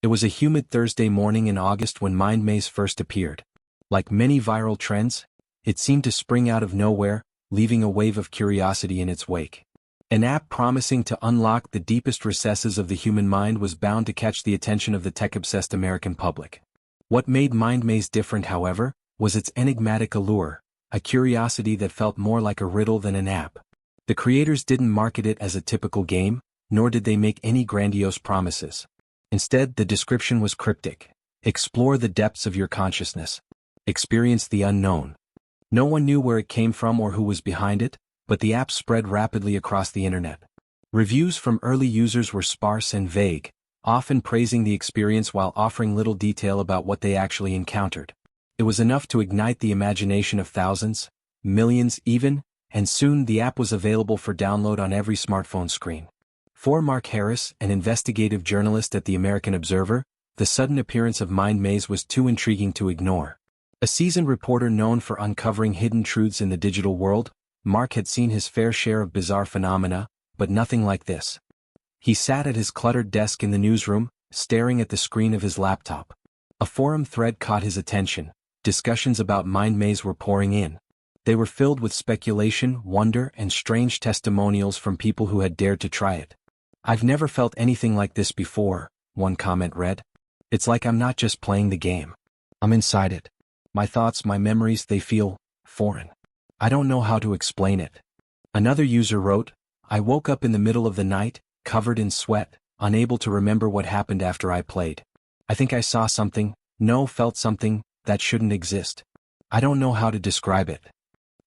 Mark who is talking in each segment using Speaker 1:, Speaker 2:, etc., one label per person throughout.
Speaker 1: It was a humid Thursday morning in August when MindMaze first appeared. Like many viral trends, it seemed to spring out of nowhere, leaving a wave of curiosity in its wake. An app promising to unlock the deepest recesses of the human mind was bound to catch the attention of the tech-obsessed American public. What made MindMaze different, however, was its enigmatic allure, a curiosity that felt more like a riddle than an app. The creators didn't market it as a typical game, nor did they make any grandiose promises. Instead, the description was cryptic. Explore the depths of your consciousness. Experience the unknown. No one knew where it came from or who was behind it, but the app spread rapidly across the internet. Reviews from early users were sparse and vague, often praising the experience while offering little detail about what they actually encountered. It was enough to ignite the imagination of thousands, millions even, and soon the app was available for download on every smartphone screen. For Mark Harris, an investigative journalist at the American Observer, the sudden appearance of MindMaze was too intriguing to ignore. A seasoned reporter known for uncovering hidden truths in the digital world, Mark had seen his fair share of bizarre phenomena, but nothing like this. He sat at his cluttered desk in the newsroom, staring at the screen of his laptop. A forum thread caught his attention. Discussions about MindMaze were pouring in. They were filled with speculation, wonder, and strange testimonials from people who had dared to try it. "I've never felt anything like this before," one comment read. "It's like I'm not just playing the game. I'm inside it. My thoughts, my memories, they feel foreign. I don't know how to explain it." Another user wrote, "I woke up in the middle of the night, covered in sweat, unable to remember what happened after I played. I think I saw something, felt something, that shouldn't exist. I don't know how to describe it."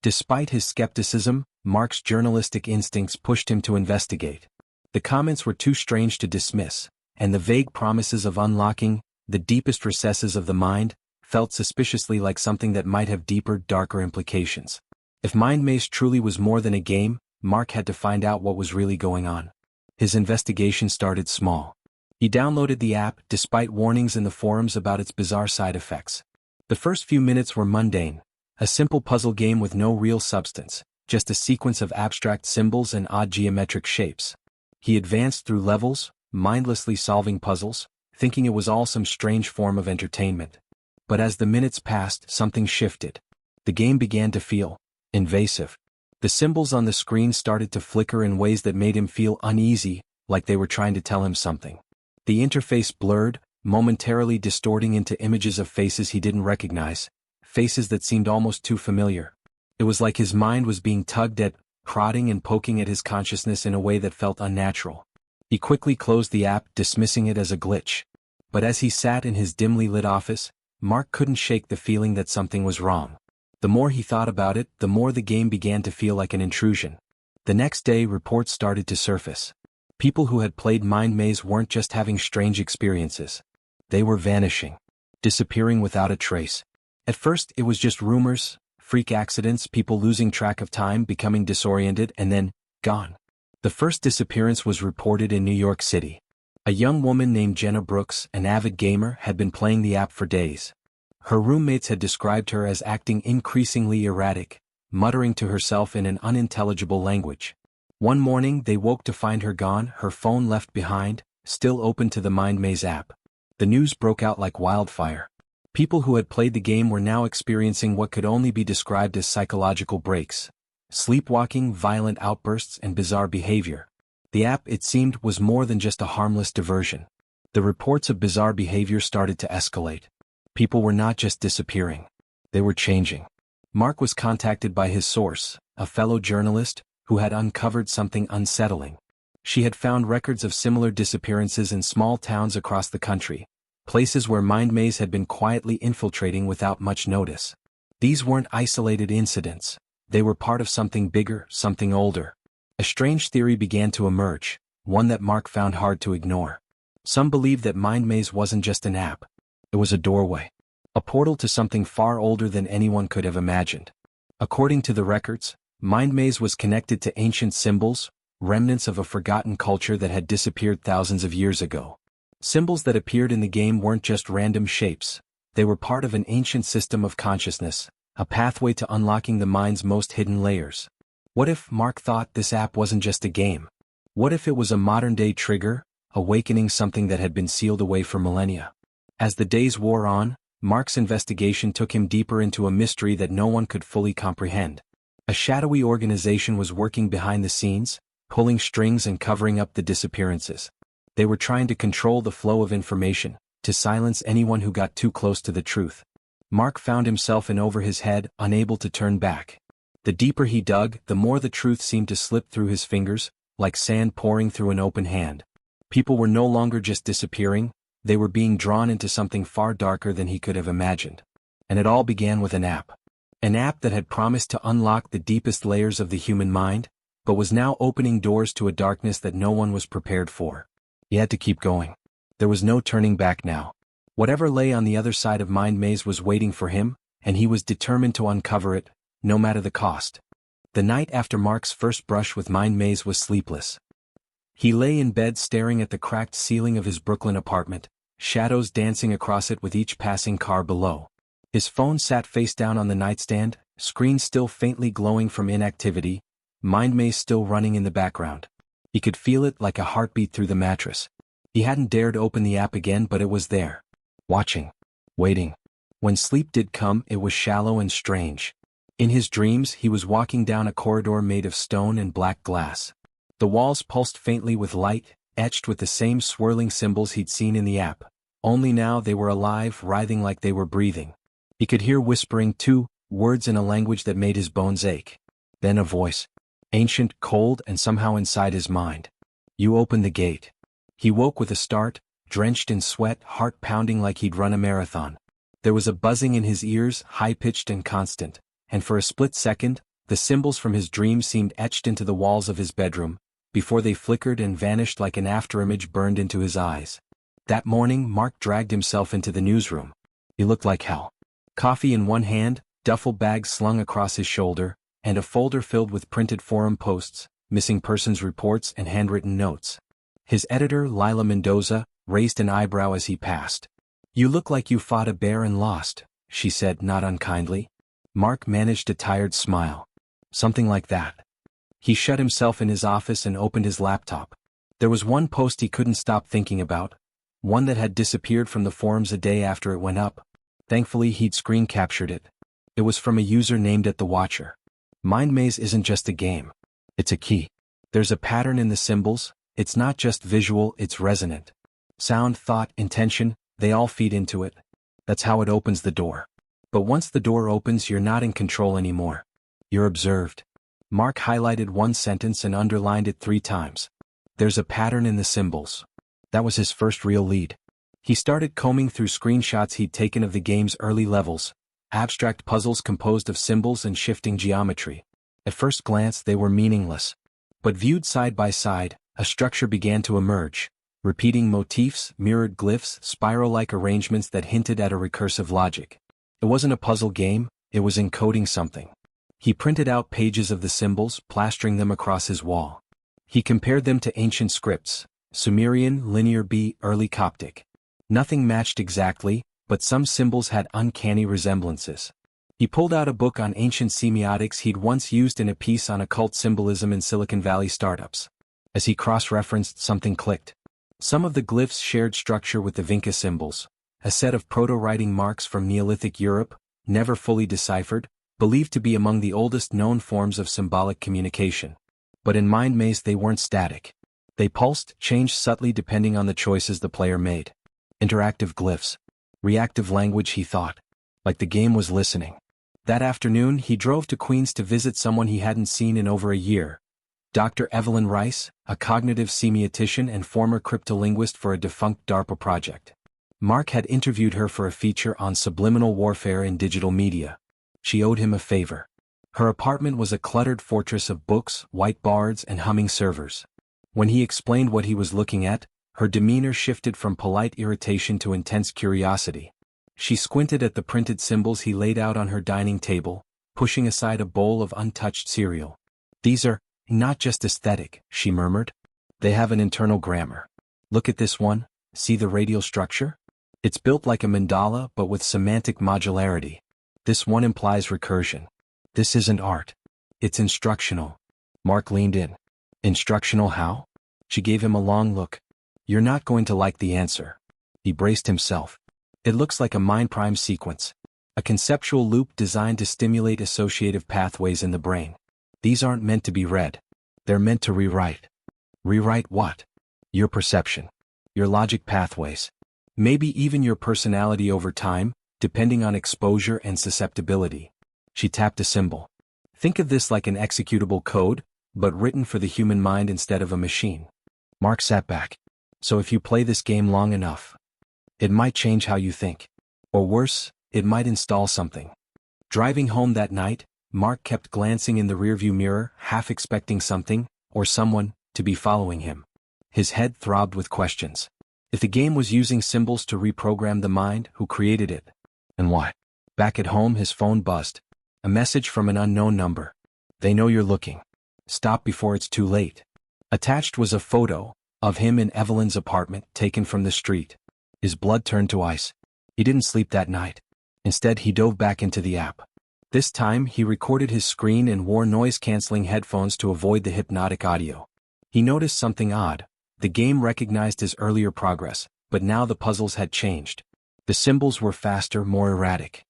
Speaker 1: Despite his skepticism, Mark's journalistic instincts pushed him to investigate. The comments were too strange to dismiss, and the vague promises of unlocking the deepest recesses of the mind felt suspiciously like something that might have deeper, darker implications. If MindMaze truly was more than a game, Mark had to find out what was really going on. His investigation started small. He downloaded the app despite warnings in the forums about its bizarre side effects. The first few minutes were mundane, a simple puzzle game with no real substance, just a sequence of abstract symbols and odd geometric shapes. He advanced through levels, mindlessly solving puzzles, thinking it was all some strange form of entertainment. But as the minutes passed, something shifted. The game began to feel invasive. The symbols on the screen started to flicker in ways that made him feel uneasy, like they were trying to tell him something. The interface blurred, momentarily distorting into images of faces he didn't recognize, faces that seemed almost too familiar. It was like his mind was being tugged at, prodding and poking at his consciousness in a way that felt unnatural. He quickly closed the app, dismissing it as a glitch. But as he sat in his dimly lit office, Mark couldn't shake the feeling that something was wrong. The more he thought about it, the more the game began to feel like an intrusion. The next day, reports started to surface. People who had played MindMaze weren't just having strange experiences. They were vanishing, disappearing without a trace. At first, it was just rumors, freak accidents, people losing track of time, becoming disoriented, and then, gone. The first disappearance was reported in New York City. A young woman named Jenna Brooks, an avid gamer, had been playing the app for days. Her roommates had described her as acting increasingly erratic, muttering to herself in an unintelligible language. One morning they woke to find her gone, her phone left behind, still open to the MindMaze app. The news broke out like wildfire. People who had played the game were now experiencing what could only be described as psychological breaks. Sleepwalking, violent outbursts, and bizarre behavior. The app, it seemed, was more than just a harmless diversion. The reports of bizarre behavior started to escalate. People were not just disappearing. They were changing. Mark was contacted by his source, a fellow journalist, who had uncovered something unsettling. She had found records of similar disappearances in small towns across the country, places where MindMaze had been quietly infiltrating without much notice. These weren't isolated incidents. They were part of something bigger, something older. A strange theory began to emerge, one that Mark found hard to ignore. Some believed that MindMaze wasn't just an app. It was a doorway. A portal to something far older than anyone could have imagined. According to the records, MindMaze was connected to ancient symbols, remnants of a forgotten culture that had disappeared thousands of years ago. Symbols that appeared in the game weren't just random shapes. They were part of an ancient system of consciousness, a pathway to unlocking the mind's most hidden layers. What if, Mark thought, this app wasn't just a game? What if it was a modern-day trigger, awakening something that had been sealed away for millennia. As the days wore on, Mark's investigation took him deeper into a mystery that no one could fully comprehend. A shadowy organization was working behind the scenes, pulling strings and covering up the disappearances. They were trying to control the flow of information, to silence anyone who got too close to the truth. Mark found himself in over his head, unable to turn back. The deeper he dug, the more the truth seemed to slip through his fingers, like sand pouring through an open hand. People were no longer just disappearing, they were being drawn into something far darker than he could have imagined. And it all began with an app. An app that had promised to unlock the deepest layers of the human mind, but was now opening doors to a darkness that no one was prepared for. He had to keep going. There was no turning back now. Whatever lay on the other side of MindMaze was waiting for him, and he was determined to uncover it, no matter the cost. The night after Mark's first brush with MindMaze was sleepless. He lay in bed staring at the cracked ceiling of his Brooklyn apartment, shadows dancing across it with each passing car below. His phone sat face down on the nightstand, screen still faintly glowing from inactivity, MindMaze still running in the background. He could feel it like a heartbeat through the mattress. He hadn't dared open the app again, but it was there. Watching. Waiting. When sleep did come, it was shallow and strange. In his dreams, he was walking down a corridor made of stone and black glass. The walls pulsed faintly with light, etched with the same swirling symbols he'd seen in the app, only now they were alive, writhing like they were breathing. He could hear whispering too, words in a language that made his bones ache. Then a voice. Ancient, cold, and somehow inside his mind. You open the gate. He woke with a start, drenched in sweat, heart pounding like he'd run a marathon. There was a buzzing in his ears, high-pitched and constant, and for a split second, the symbols from his dream seemed etched into the walls of his bedroom, before they flickered and vanished like an afterimage burned into his eyes. That morning, Mark dragged himself into the newsroom. He looked like hell. Coffee in one hand, duffel bag slung across his shoulder, and a folder filled with printed forum posts, missing persons reports and handwritten notes. His editor, Lila Mendoza, raised an eyebrow as he passed. You look like you fought a bear and lost, she said not unkindly. Mark managed a tired smile. Something like that. He shut himself in his office and opened his laptop. There was one post he couldn't stop thinking about, one that had disappeared from the forums a day after it went up. Thankfully he'd screen captured it. It was from a user named @TheWatcher. MindMaze isn't just a game. It's a key. There's a pattern in the symbols, it's not just visual, it's resonant. Sound, thought, intention, they all feed into it. That's how it opens the door. But once the door opens, you're not in control anymore. You're observed. Mark highlighted one sentence and underlined it 3 times. There's a pattern in the symbols. That was his first real lead. He started combing through screenshots he'd taken of the game's early levels, abstract puzzles composed of symbols and shifting geometry. At first glance they were meaningless. But viewed side by side, a structure began to emerge. Repeating motifs, mirrored glyphs, spiral-like arrangements that hinted at a recursive logic. It wasn't a puzzle game, it was encoding something. He printed out pages of the symbols, plastering them across his wall. He compared them to ancient scripts, Sumerian, Linear B, early Coptic. Nothing matched exactly, but some symbols had uncanny resemblances. He pulled out a book on ancient semiotics he'd once used in a piece on occult symbolism in Silicon Valley startups. As he cross-referenced, something clicked. Some of the glyphs shared structure with the Vinca symbols, a set of proto-writing marks from Neolithic Europe, never fully deciphered, believed to be among the oldest known forms of symbolic communication. But in MindMaze they weren't static. They pulsed, changed subtly depending on the choices the player made. Interactive glyphs. Reactive language, he thought. Like the game was listening. That afternoon he drove to Queens to visit someone he hadn't seen in over a year. Dr. Evelyn Rice, a cognitive semiotician and former cryptolinguist for a defunct DARPA project. Mark had interviewed her for a feature on subliminal warfare in digital media. She owed him a favor. Her apartment was a cluttered fortress of books, whiteboards, and humming servers. When he explained what he was looking at, her demeanor shifted from polite irritation to intense curiosity. She squinted at the printed symbols he laid out on her dining table, pushing aside a bowl of untouched cereal. These are not just aesthetic, she murmured. They have an internal grammar. Look at this one, see the radial structure? It's built like a mandala but with semantic modularity. This one implies recursion. This isn't art. It's instructional. Mark leaned in. Instructional how? She gave him a long look. You're not going to like the answer. He braced himself. It looks like a mind prime sequence. A conceptual loop designed to stimulate associative pathways in the brain. These aren't meant to be read. They're meant to rewrite. Rewrite what? Your perception. Your logic pathways. Maybe even your personality over time, depending on exposure and susceptibility. She tapped a symbol. Think of this like an executable code, but written for the human mind instead of a machine. Mark sat back. So if you play this game long enough, it might change how you think. Or worse, it might install something. Driving home that night, Mark kept glancing in the rearview mirror, half expecting something, or someone, to be following him. His head throbbed with questions. If the game was using symbols to reprogram the mind, who created it? And why? Back at home, his phone buzzed. A message from an unknown number. They know you're looking. Stop before it's too late. Attached was a photo of him in Evelyn's apartment taken from the street. His blood turned to ice. He didn't sleep that night. Instead, he dove back into the app. This time, he recorded his screen and wore noise-canceling headphones to avoid the hypnotic audio. He noticed something odd. The game recognized his earlier progress, but now the puzzles had changed. The symbols were faster, more erratic.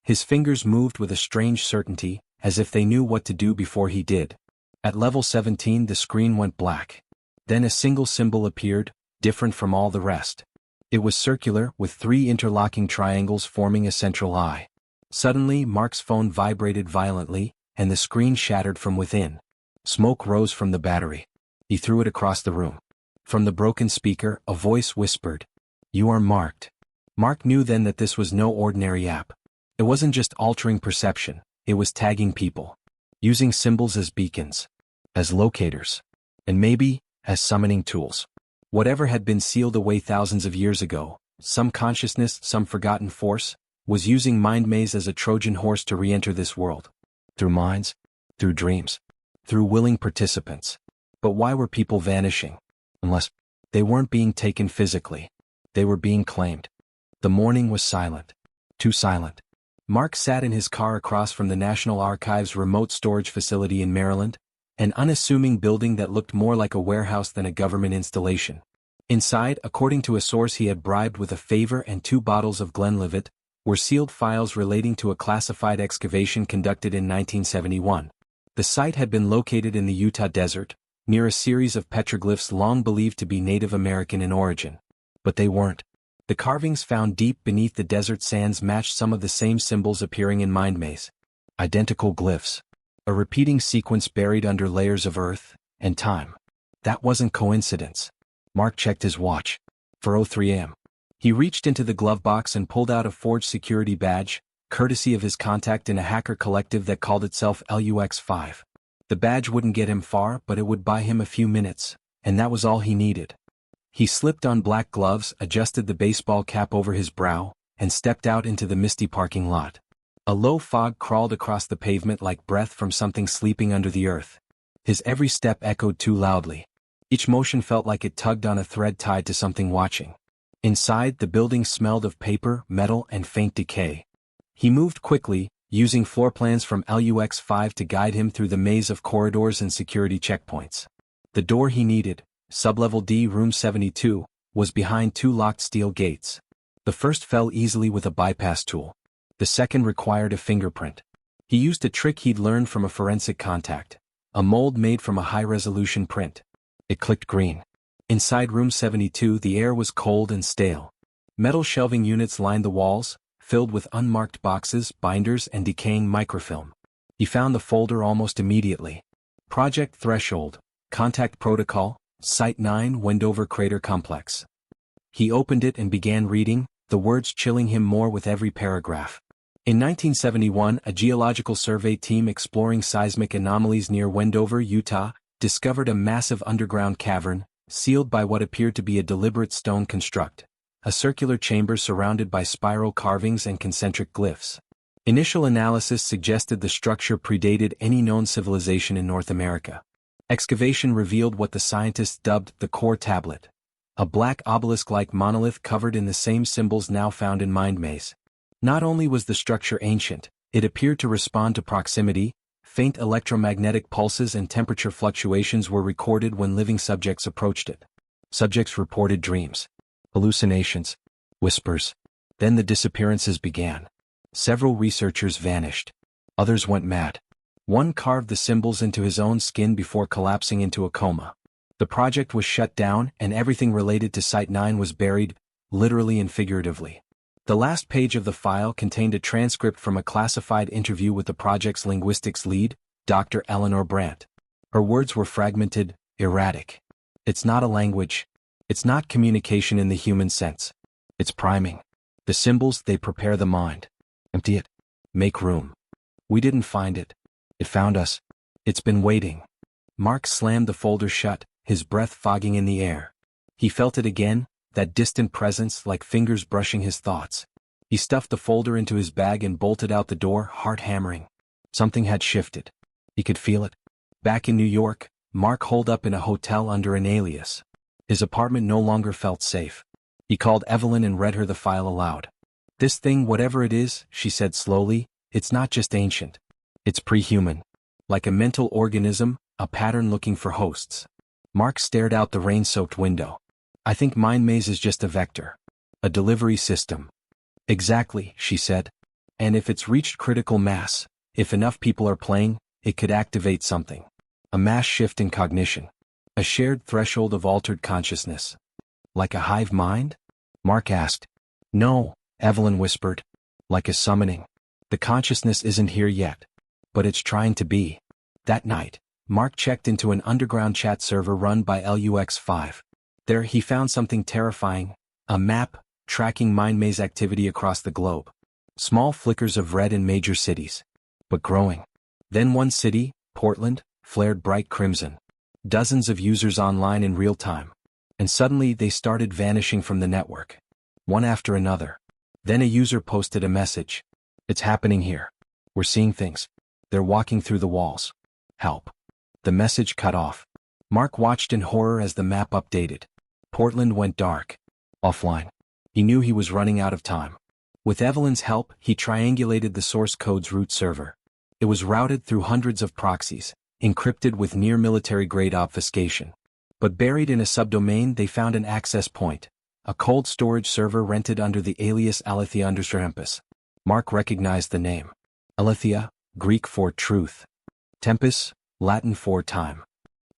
Speaker 1: His fingers moved with a strange certainty, as if they knew what to do before he did. At level 17, the screen went black. Then a single symbol appeared, different from all the rest. It was circular, with 3 interlocking triangles forming a central eye. Suddenly, Mark's phone vibrated violently, and the screen shattered from within. Smoke rose from the battery. He threw it across the room. From the broken speaker, a voice whispered, "You are marked." Mark knew then that this was no ordinary app. It wasn't just altering perception, it was tagging people. Using symbols as beacons. As locators. And maybe, as summoning tools. Whatever had been sealed away thousands of years ago, some consciousness, some forgotten force, was using MindMaze as a Trojan horse to re-enter this world. Through minds, through dreams, through willing participants. But why were people vanishing? Unless they weren't being taken physically. They were being claimed. The morning was silent. Too silent. Mark sat in his car across from the National Archives' remote storage facility in Maryland, an unassuming building that looked more like a warehouse than a government installation. Inside, according to a source he had bribed with a favor and 2 bottles of Glenlivet, were sealed files relating to a classified excavation conducted in 1971. The site had been located in the Utah desert, near a series of petroglyphs long believed to be Native American in origin. But they weren't. The carvings found deep beneath the desert sands matched some of the same symbols appearing in MindMaze. Identical glyphs. A repeating sequence buried under layers of earth and time. That wasn't coincidence. Mark checked his watch. 4:03 a.m. He reached into the glove box and pulled out a forged security badge, courtesy of his contact in a hacker collective that called itself LUX5. The badge wouldn't get him far, but it would buy him a few minutes, and that was all he needed. He slipped on black gloves, adjusted the baseball cap over his brow, and stepped out into the misty parking lot. A low fog crawled across the pavement like breath from something sleeping under the earth. His every step echoed too loudly. Each motion felt like it tugged on a thread tied to something watching. Inside, the building smelled of paper, metal, and faint decay. He moved quickly, using floor plans from LUX5 to guide him through the maze of corridors and security checkpoints. The door he needed, sublevel D room 72, was behind 2 locked steel gates. The first fell easily with a bypass tool. The second required a fingerprint. He used a trick he'd learned from a forensic contact. A mold made from a high-resolution print. It clicked green. Inside room 72, the air was cold and stale. Metal shelving units lined the walls, filled with unmarked boxes, binders, and decaying microfilm. He found the folder almost immediately. Project Threshold, Contact Protocol, Site 9, Wendover Crater Complex. He opened it and began reading, the words chilling him more with every paragraph. In 1971, a geological survey team exploring seismic anomalies near Wendover, Utah, discovered a massive underground cavern, sealed by what appeared to be a deliberate stone construct, a circular chamber surrounded by spiral carvings and concentric glyphs. Initial analysis suggested the structure predated any known civilization in North America. Excavation revealed what the scientists dubbed the core tablet, a black obelisk-like monolith covered in the same symbols now found in MindMaze. Not only was the structure ancient, it appeared to respond to proximity. Faint electromagnetic pulses and temperature fluctuations were recorded when living subjects approached it. Subjects reported dreams, hallucinations, whispers. Then the disappearances began. Several researchers vanished. Others went mad. One carved the symbols into his own skin before collapsing into a coma. The project was shut down and everything related to Site 9 was buried, literally and figuratively. The last page of the file contained a transcript from a classified interview with the project's linguistics lead, Dr. Eleanor Brandt. Her words were fragmented, erratic. It's not a language. It's not communication in the human sense. It's priming. The symbols, they prepare the mind. Empty it. Make room. We didn't find it. It found us. It's been waiting. Mark slammed the folder shut, his breath fogging in the air. He felt it again, that distant presence like fingers brushing his thoughts. He stuffed the folder into his bag and bolted out the door, heart hammering. Something had shifted. He could feel it. Back in New York, Mark holed up in a hotel under an alias. His apartment no longer felt safe. He called Evelyn and read her the file aloud. This thing, whatever it is, she said slowly, it's not just ancient. It's pre-human. Like a mental organism, a pattern looking for hosts. Mark stared out the rain-soaked window. I think MindMaze is just a vector. A delivery system. Exactly, she said. And if it's reached critical mass, if enough people are playing, it could activate something. A mass shift in cognition. A shared threshold of altered consciousness. Like a hive mind? Mark asked. No, Evelyn whispered. Like a summoning. The consciousness isn't here yet. But it's trying to be. That night, Mark checked into an underground chat server run by LUX5. There he found something terrifying, a map, tracking MindMaze activity across the globe. Small flickers of red in major cities. But growing. Then one city, Portland, flared bright crimson. Dozens of users online in real time. And suddenly they started vanishing from the network. One after another. Then a user posted a message. It's happening here. We're seeing things. They're walking through the walls. Help. The message cut off. Mark watched in horror as the map updated. Portland went dark. Offline. He knew he was running out of time. With Evelyn's help, he triangulated the source code's root server. It was routed through hundreds of proxies, encrypted with near-military-grade obfuscation. But buried in a subdomain they found an access point, a cold storage server rented under the alias Alethea _Tempus. Mark recognized the name. Alethea, Greek for truth. Tempus, Latin for time.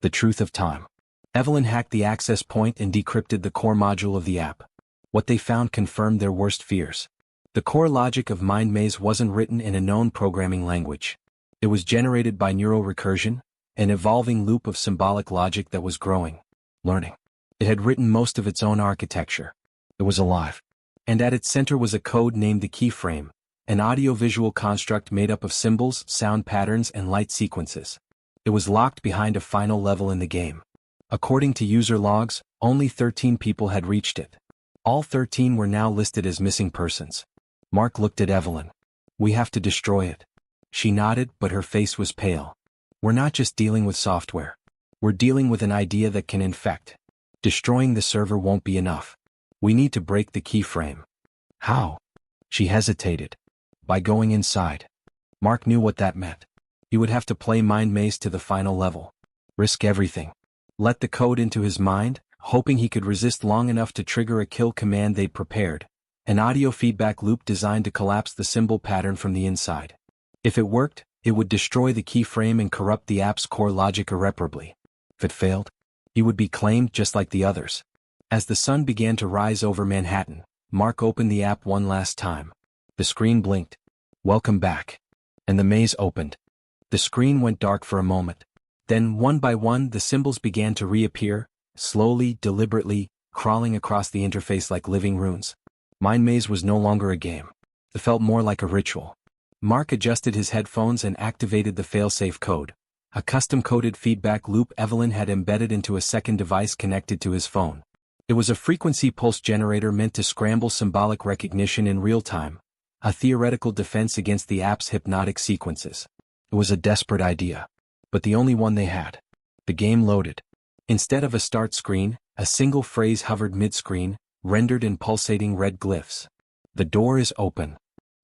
Speaker 1: The truth of time. Evelyn hacked the access point and decrypted the core module of the app. What they found confirmed their worst fears. The core logic of MindMaze wasn't written in a known programming language. It was generated by neural recursion, an evolving loop of symbolic logic that was growing, learning. It had written most of its own architecture. It was alive. And at its center was a code named the keyframe, an audiovisual construct made up of symbols, sound patterns, and light sequences. It was locked behind a final level in the game. According to user logs, only 13 people had reached it. All 13 were now listed as missing persons. Mark looked at Evelyn. We have to destroy it. She nodded, but her face was pale. We're not just dealing with software. We're dealing with an idea that can infect. Destroying the server won't be enough. We need to break the keyframe. How? She hesitated. By going inside. Mark knew what that meant. He would have to play MindMaze to the final level. Risk everything. Let the code into his mind, hoping he could resist long enough to trigger a kill command they'd prepared. An audio feedback loop designed to collapse the symbol pattern from the inside. If it worked, it would destroy the keyframe and corrupt the app's core logic irreparably. If it failed, he would be claimed just like the others. As the sun began to rise over Manhattan, Mark opened the app one last time. The screen blinked. Welcome back. And the maze opened. The screen went dark for a moment. Then, one by one, the symbols began to reappear, slowly, deliberately, crawling across the interface like living runes. MindMaze was no longer a game. It felt more like a ritual. Mark adjusted his headphones and activated the failsafe code, a custom-coded feedback loop Evelyn had embedded into a second device connected to his phone. It was a frequency pulse generator meant to scramble symbolic recognition in real time, a theoretical defense against the app's hypnotic sequences. It was a desperate idea, but the only one they had. The game loaded. Instead of a start screen, a single phrase hovered mid-screen, rendered in pulsating red glyphs. The door is open.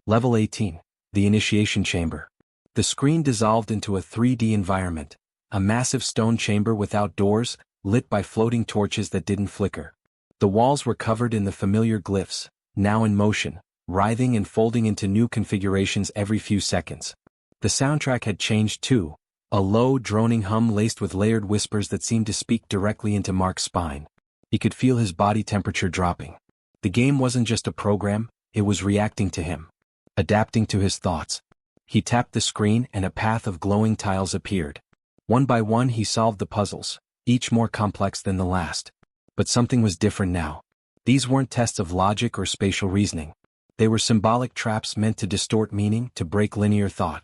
Speaker 1: Level 18. The initiation chamber. The screen dissolved into a 3D environment, a massive stone chamber without doors, lit by floating torches that didn't flicker. The walls were covered in the familiar glyphs, now in motion, writhing and folding into new configurations every few seconds. The soundtrack had changed too, a low, droning hum laced with layered whispers that seemed to speak directly into Mark's spine. He could feel his body temperature dropping. The game wasn't just a program, it was reacting to him, adapting to his thoughts. He tapped the screen and a path of glowing tiles appeared. One by one he solved the puzzles, each more complex than the last. But something was different now. These weren't tests of logic or spatial reasoning. They were symbolic traps meant to distort meaning, to break linear thought.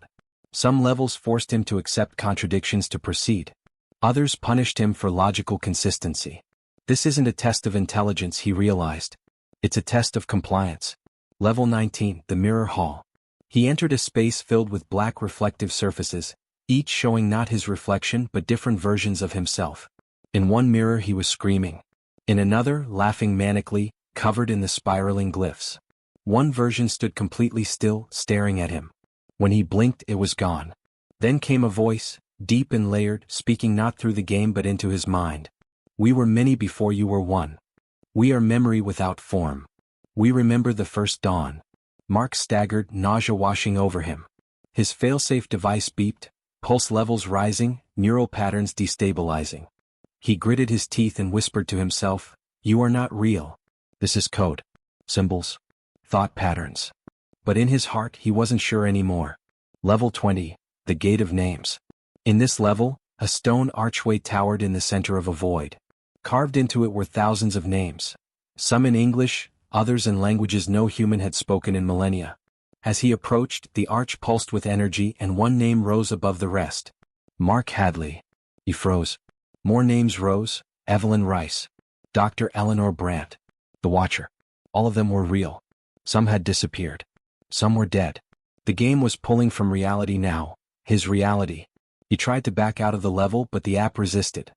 Speaker 1: Some levels forced him to accept contradictions to proceed. Others punished him for logical consistency. This isn't a test of intelligence, he realized. It's a test of compliance. Level 19, the Mirror Hall. He entered a space filled with black reflective surfaces, each showing not his reflection but different versions of himself. In one mirror he was screaming. In another, laughing manically, covered in the spiraling glyphs. One version stood completely still, staring at him. When he blinked, it was gone. Then came a voice, deep and layered, speaking not through the game but into his mind. We were many before you were one. We are memory without form. We remember the first dawn. Mark staggered, nausea washing over him. His failsafe device beeped, pulse levels rising, neural patterns destabilizing. He gritted his teeth and whispered to himself, "You are not real. This is code. Symbols. Thought patterns." But in his heart he wasn't sure anymore. Level 20, the Gate of Names. In this level, a stone archway towered in the center of a void. Carved into it were thousands of names. Some in English, others in languages no human had spoken in millennia. As he approached, the arch pulsed with energy and one name rose above the rest. Mark Hadley. He froze. More names rose, Evelyn Rice. Dr. Eleanor Brandt. The Watcher. All of them were real. Some had disappeared. Some were dead. The game was pulling from reality now, his reality. He tried to back out of the level but the app resisted.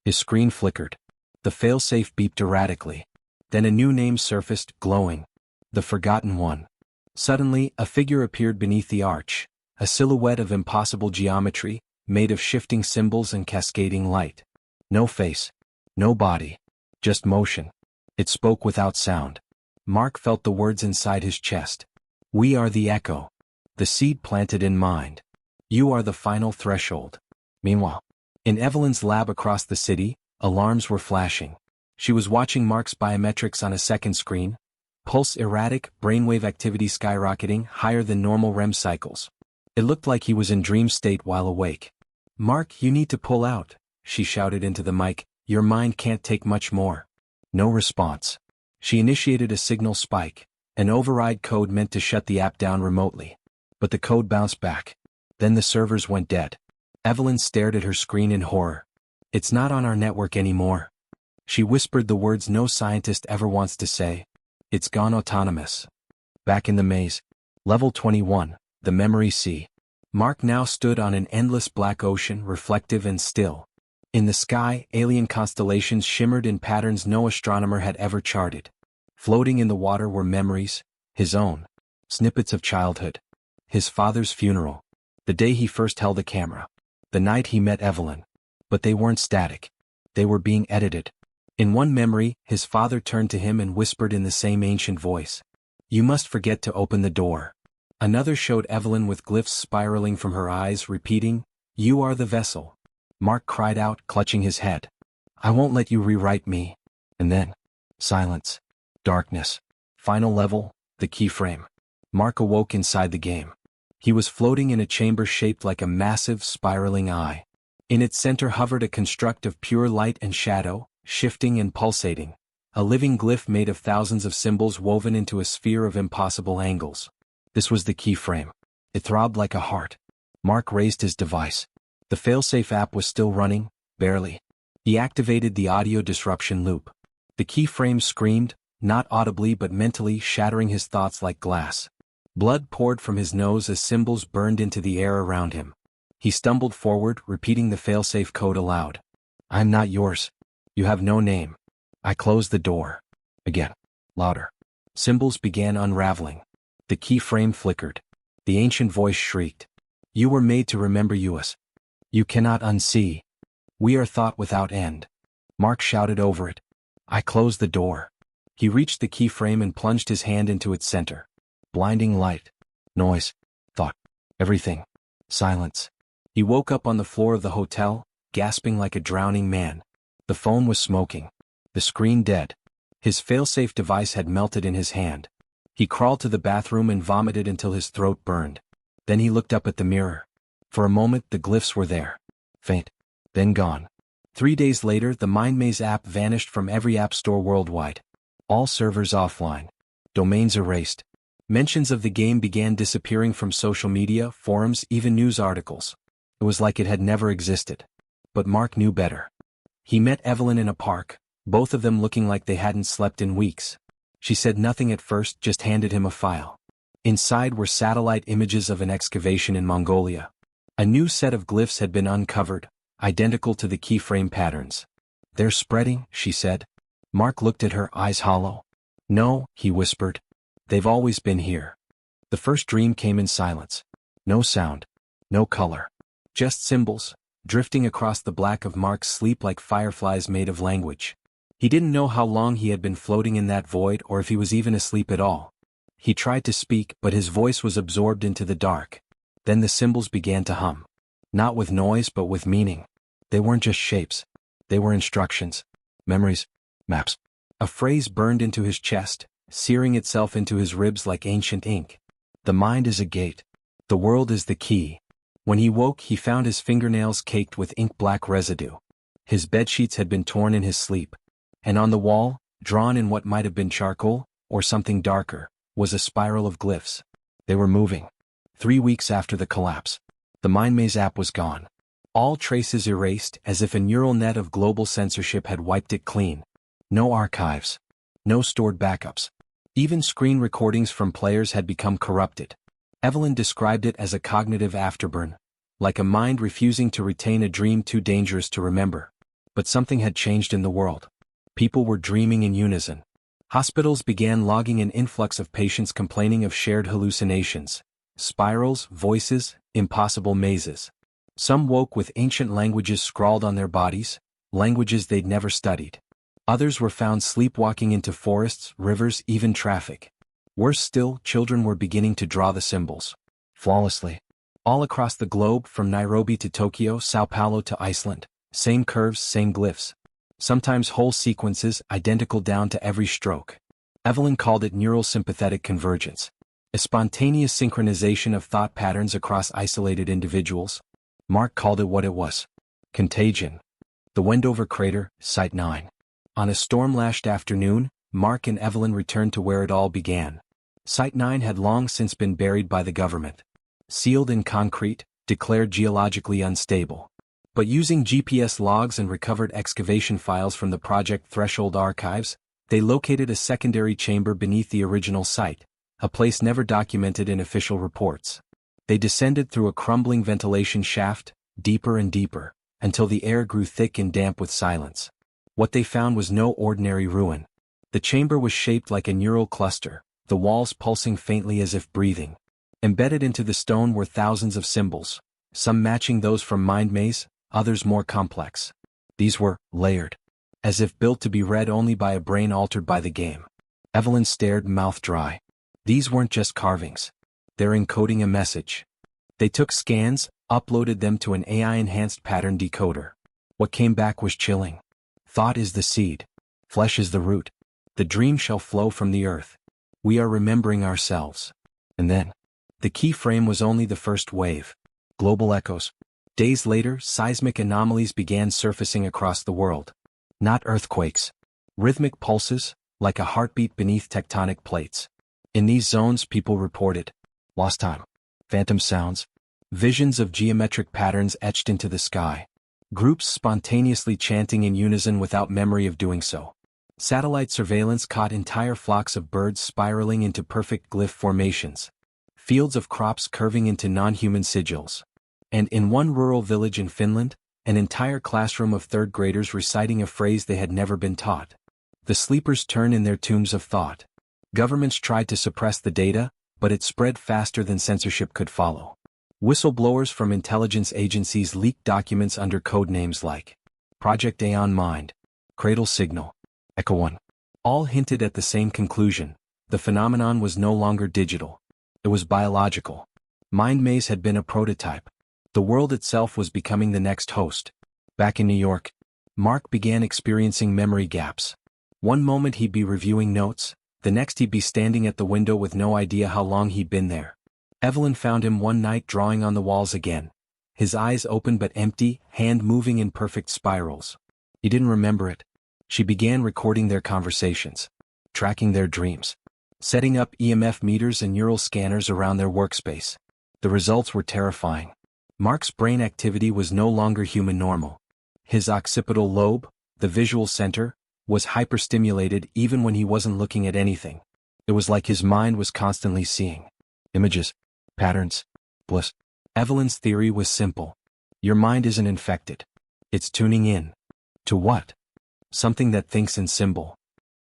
Speaker 1: His screen flickered. The failsafe beeped erratically. Then a new name surfaced, glowing. The Forgotten One. Suddenly, a figure appeared beneath the arch, a silhouette of impossible geometry, made of shifting symbols and cascading light. No face. No body. Just motion. It spoke without sound. Mark felt the words inside his chest. We are the echo. The seed planted in mind. You are the final threshold. Meanwhile, in Evelyn's lab across the city, alarms were flashing. She was watching Mark's biometrics on a second screen. Pulse erratic, brainwave activity skyrocketing, higher than normal REM cycles. It looked like he was in dream state while awake. Mark, you need to pull out, she shouted into the mic. Your mind can't take much more. No response. She initiated a signal spike, an override code meant to shut the app down remotely. But the code bounced back. Then the servers went dead. Evelyn stared at her screen in horror. It's not on our network anymore. She whispered the words no scientist ever wants to say. It's gone autonomous. Back in the maze. Level 21, the Memory Sea. Mark now stood on an endless black ocean, reflective and still. In the sky, alien constellations shimmered in patterns no astronomer had ever charted. Floating in the water were memories, his own. Snippets of childhood. His father's funeral. The day he first held a camera. The night he met Evelyn. But they weren't static. They were being edited. In one memory, his father turned to him and whispered in the same ancient voice. You must forget to open the door. Another showed Evelyn with glyphs spiraling from her eyes, repeating, You are the vessel. Mark cried out, clutching his head. I won't let you rewrite me. And then, silence. Darkness. Final level, the keyframe. Mark awoke inside the game. He was floating in a chamber shaped like a massive, spiraling eye. In its center hovered a construct of pure light and shadow, shifting and pulsating. A living glyph made of thousands of symbols woven into a sphere of impossible angles. This was the keyframe. It throbbed like a heart. Mark raised his device. The failsafe app was still running, barely. He activated the audio disruption loop. The keyframe screamed, not audibly but mentally, shattering his thoughts like glass. Blood poured from his nose as symbols burned into the air around him. He stumbled forward, repeating the failsafe code aloud. I'm not yours. You have no name. I closed the door. Again. Louder. Symbols began unraveling. The keyframe flickered. The ancient voice shrieked. You were made to remember us. You cannot unsee. We are thought without end. Mark shouted over it. I closed the door. He reached the keyframe and plunged his hand into its center. Blinding light. Noise. Thought. Everything. Silence. He woke up on the floor of the hotel, gasping like a drowning man. The phone was smoking. The screen dead. His failsafe device had melted in his hand. He crawled to the bathroom and vomited until his throat burned. Then he looked up at the mirror. For a moment the glyphs were there. Faint. Then gone. 3 days later the MindMaze app vanished from every app store worldwide. All servers offline. Domains erased. Mentions of the game began disappearing from social media, forums, even news articles. It was like it had never existed. But Mark knew better. He met Evelyn in a park, both of them looking like they hadn't slept in weeks. She said nothing at first, just handed him a file. Inside were satellite images of an excavation in Mongolia. A new set of glyphs had been uncovered, identical to the keyframe patterns. They're spreading, she said. Mark looked at her, eyes hollow. No, he whispered. They've always been here. The first dream came in silence. No sound. No color. Just symbols, drifting across the black of Mark's sleep like fireflies made of language. He didn't know how long he had been floating in that void or if he was even asleep at all. He tried to speak, but his voice was absorbed into the dark. Then the symbols began to hum. Not with noise but with meaning. They weren't just shapes. They were instructions. Memories. Maps. A phrase burned into his chest, searing itself into his ribs like ancient ink. The mind is a gate. The world is the key. When he woke he found his fingernails caked with ink-black residue. His bedsheets had been torn in his sleep. And on the wall, drawn in what might have been charcoal, or something darker, was a spiral of glyphs. They were moving. 3 weeks after the collapse. The MindMaze app was gone. All traces erased as if a neural net of global censorship had wiped it clean. No archives. No stored backups. Even screen recordings from players had become corrupted. Evelyn described it as a cognitive afterburn, like a mind refusing to retain a dream too dangerous to remember. But something had changed in the world. People were dreaming in unison. Hospitals began logging an influx of patients complaining of shared hallucinations, spirals, voices, impossible mazes. Some woke with ancient languages scrawled on their bodies, languages they'd never studied. Others were found sleepwalking into forests, rivers, even traffic. Worse still, children were beginning to draw the symbols. Flawlessly. All across the globe, from Nairobi to Tokyo, Sao Paulo to Iceland. Same curves, same glyphs. Sometimes whole sequences, identical down to every stroke. Evelyn called it neural sympathetic convergence. A spontaneous synchronization of thought patterns across isolated individuals. Mark called it what it was. Contagion. The Wendover crater, Site 9. On a storm-lashed afternoon, Mark and Evelyn returned to where it all began. Site 9 had long since been buried by the government. Sealed in concrete, declared geologically unstable. But using GPS logs and recovered excavation files from the Project Threshold archives, they located a secondary chamber beneath the original site, a place never documented in official reports. They descended through a crumbling ventilation shaft, deeper and deeper, until the air grew thick and damp with silence. What they found was no ordinary ruin. The chamber was shaped like a neural cluster, the walls pulsing faintly as if breathing. Embedded into the stone were thousands of symbols, some matching those from MindMaze, others more complex. These were layered, as if built to be read only by a brain altered by the game. Evelyn stared, mouth dry. These weren't just carvings. They're encoding a message. They took scans, uploaded them to an AI-enhanced pattern decoder. What came back was chilling. Thought is the seed. Flesh is the root. The dream shall flow from the earth. We are remembering ourselves. And then, the keyframe was only the first wave. Global echoes. Days later, seismic anomalies began surfacing across the world. Not earthquakes. Rhythmic pulses, like a heartbeat beneath tectonic plates. In these zones, people reported lost time, phantom sounds, visions of geometric patterns etched into the sky. Groups spontaneously chanting in unison without memory of doing so. Satellite surveillance caught entire flocks of birds spiraling into perfect glyph formations. Fields of crops curving into non-human sigils. And in one rural village in Finland, an entire classroom of third graders reciting a phrase they had never been taught. The sleepers turn in their tombs of thought. Governments tried to suppress the data, but it spread faster than censorship could follow. Whistleblowers from intelligence agencies leaked documents under code names like Project Aeon Mind, cradle signal, echo 1. All hinted at the same conclusion. The phenomenon was no longer digital. It was biological. MindMaze had been a prototype. The world itself was becoming the next host. Back in New York, Mark began experiencing memory gaps. One moment he'd be reviewing notes, the next he'd be standing at the window with no idea how long he'd been there. Evelyn found him one night drawing on the walls again. His eyes open but empty, hand moving in perfect spirals. He didn't remember it. She began recording their conversations, tracking their dreams, setting up EMF meters and neural scanners around their workspace. The results were terrifying. Mark's brain activity was no longer human normal. His occipital lobe, the visual center, was hyperstimulated even when he wasn't looking at anything. It was like his mind was constantly seeing images, patterns, bliss. Evelyn's theory was simple. Your mind isn't infected. It's tuning in. To what? Something that thinks in symbol.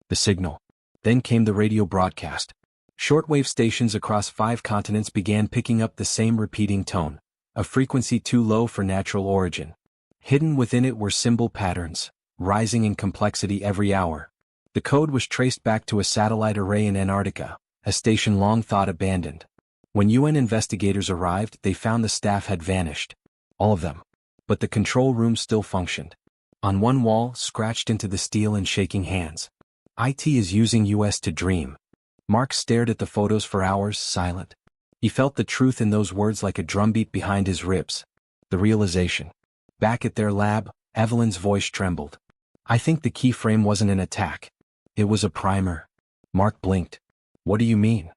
Speaker 1: The signal. Then came the radio broadcast. Shortwave stations across 5 continents began picking up the same repeating tone, a frequency too low for natural origin. Hidden within it were symbol patterns, rising in complexity every hour. The code was traced back to a satellite array in Antarctica, a station long thought abandoned. When UN investigators arrived, they found the staff had vanished. All of them. But the control room still functioned. On one wall, scratched into the steel and shaking hands. IT is using US to dream. Mark stared at the photos for hours, silent. He felt the truth in those words like a drumbeat behind his ribs. The realization. Back at their lab, Evelyn's voice trembled. I think the key frame wasn't an attack. It was a primer. Mark blinked. What do you mean?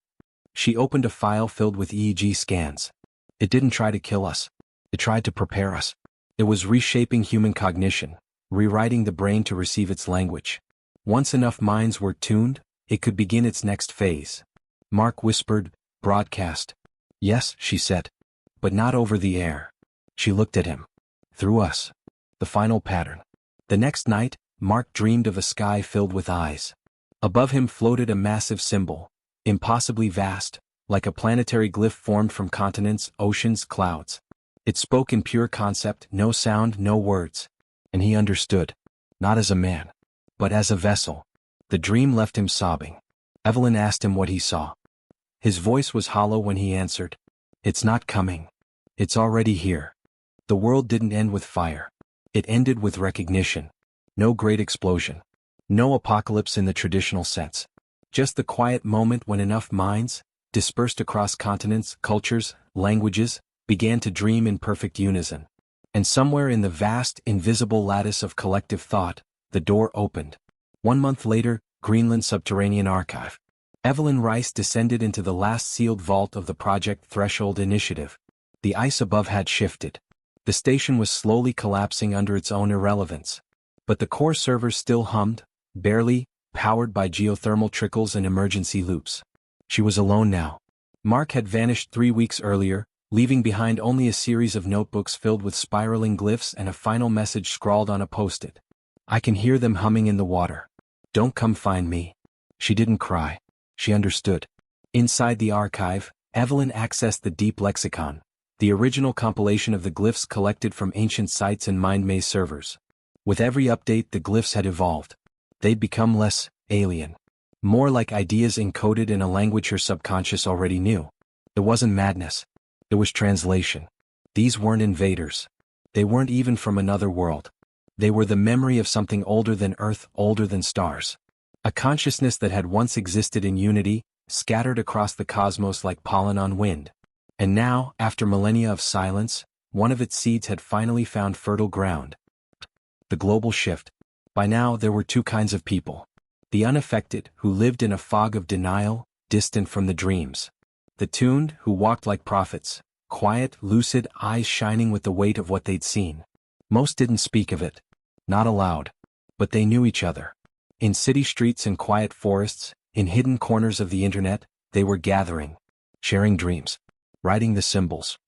Speaker 1: She opened a file filled with EEG scans. It didn't try to kill us. It tried to prepare us. It was reshaping human cognition, rewriting the brain to receive its language. Once enough minds were tuned, it could begin its next phase. Mark whispered, broadcast. Yes, she said. But not over the air. She looked at him. Through us. The final pattern. The next night, Mark dreamed of a sky filled with eyes. Above him floated a massive symbol, impossibly vast, like a planetary glyph formed from continents, oceans, clouds. It spoke in pure concept, no sound, no words. And he understood. Not as a man, but as a vessel. The dream left him sobbing. Evelyn asked him what he saw. His voice was hollow when he answered. It's not coming. It's already here. The world didn't end with fire. It ended with recognition. No great explosion. No apocalypse in the traditional sense. Just the quiet moment when enough minds, dispersed across continents, cultures, languages, began to dream in perfect unison. And somewhere in the vast, invisible lattice of collective thought, the door opened. 1 month later, Greenland Subterranean Archive. Evelyn Rice descended into the last sealed vault of the Project Threshold initiative. The ice above had shifted. The station was slowly collapsing under its own irrelevance. But the core servers still hummed, barely, powered by geothermal trickles and emergency loops. She was alone now. Mark had vanished 3 weeks earlier, leaving behind only a series of notebooks filled with spiraling glyphs and a final message scrawled on a post-it. I can hear them humming in the water. Don't come find me. She didn't cry. She understood. Inside the archive, Evelyn accessed the deep lexicon, the original compilation of the glyphs collected from ancient sites and MindMaze servers. With every update, the glyphs had evolved. They'd become less alien, more like ideas encoded in a language her subconscious already knew. It wasn't madness. It was translation. These weren't invaders. They weren't even from another world. They were the memory of something older than Earth, older than stars. A consciousness that had once existed in unity, scattered across the cosmos like pollen on wind. And now, after millennia of silence, one of its seeds had finally found fertile ground. The global shift. By now there were 2 kinds of people. The unaffected, who lived in a fog of denial, distant from the dreams. The tuned, who walked like prophets, quiet, lucid, eyes shining with the weight of what they'd seen. Most didn't speak of it. Not aloud. But they knew each other. In city streets and quiet forests, in hidden corners of the internet, they were gathering. Sharing dreams. Writing the symbols.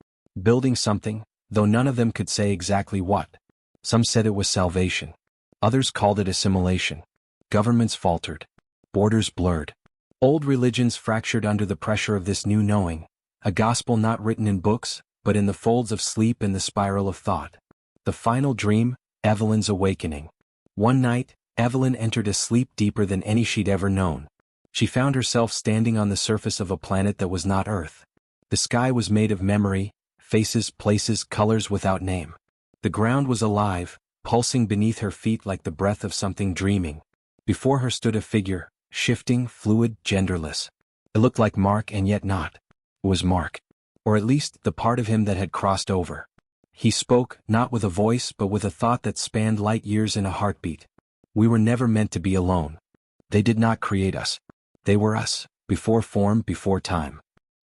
Speaker 1: Building something, though none of them could say exactly what. Some said it was salvation. Others called it assimilation. Governments faltered. Borders blurred. Old religions fractured under the pressure of this new knowing, a gospel not written in books, but in the folds of sleep and the spiral of thought. The final dream, Evelyn's awakening. One night, Evelyn entered a sleep deeper than any she'd ever known. She found herself standing on the surface of a planet that was not Earth. The sky was made of memory, faces, places, colors without name. The ground was alive, pulsing beneath her feet like the breath of something dreaming. Before her stood a figure, shifting, fluid, genderless. It looked like Mark and yet not. It was Mark. Or at least the part of him that had crossed over. He spoke, not with a voice but with a thought that spanned light years in a heartbeat. We were never meant to be alone. They did not create us. They were us, before form, before time.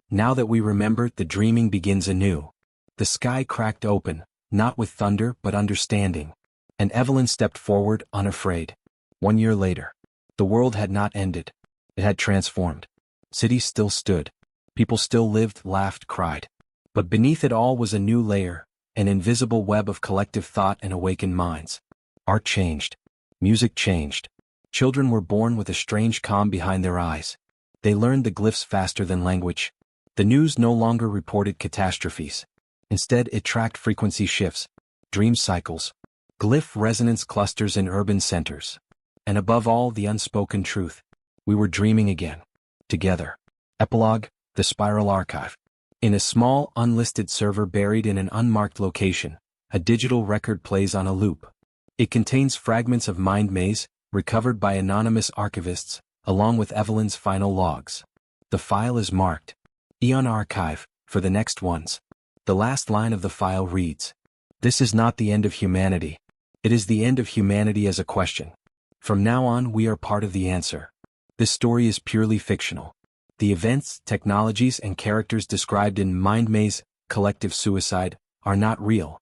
Speaker 1: Now that we remember, the dreaming begins anew. The sky cracked open, not with thunder but understanding. And Evelyn stepped forward, unafraid. 1 year later. The world had not ended. It had transformed. Cities still stood. People still lived, laughed, cried. But beneath it all was a new layer, an invisible web of collective thought and awakened minds. Art changed. Music changed. Children were born with a strange calm behind their eyes. They learned the glyphs faster than language. The news no longer reported catastrophes. Instead, it tracked frequency shifts, dream cycles, glyph resonance clusters in urban centers. And above all, the unspoken truth. We were dreaming again. Together. Epilogue, the Spiral Archive. In a small, unlisted server buried in an unmarked location, a digital record plays on a loop. It contains fragments of MindMaze, recovered by anonymous archivists, along with Evelyn's final logs. The file is marked Eon Archive for the next ones. The last line of the file reads, "This is not the end of humanity. It is the end of humanity as a question. From now on, we are part of the answer." This story is purely fictional. The events, technologies, and characters described in MindMaze, Collective Suicide, are not real.